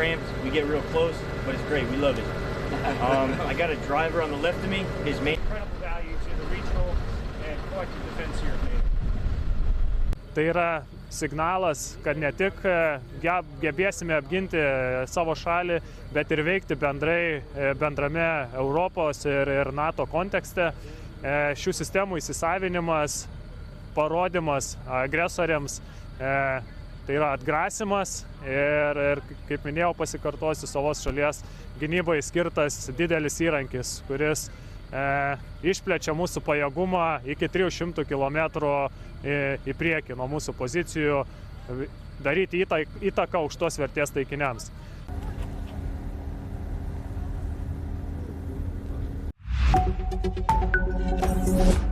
cramped. We get real close, but it's great. We love it. I got a driver on the left of me. His main incredible value to the regional and collective defense here of NATO. Tai yra signalas, kad ne tik gebėsime apginti savo šalį, bet ir veikti bendrame Europos ir NATO kontekste. Šių sistemų įsisavinimas, parodimas agresoriams, tai yra atgrasimas ir kaip minėjau, pasikartosiu, savos šalies gynybai skirtas didelis įrankis, kuris išplečia mūsų pajėgumą iki 300 km į priekį nuo mūsų pozicijų, daryti įtaką aukštos vertės taikiniams. Thank you.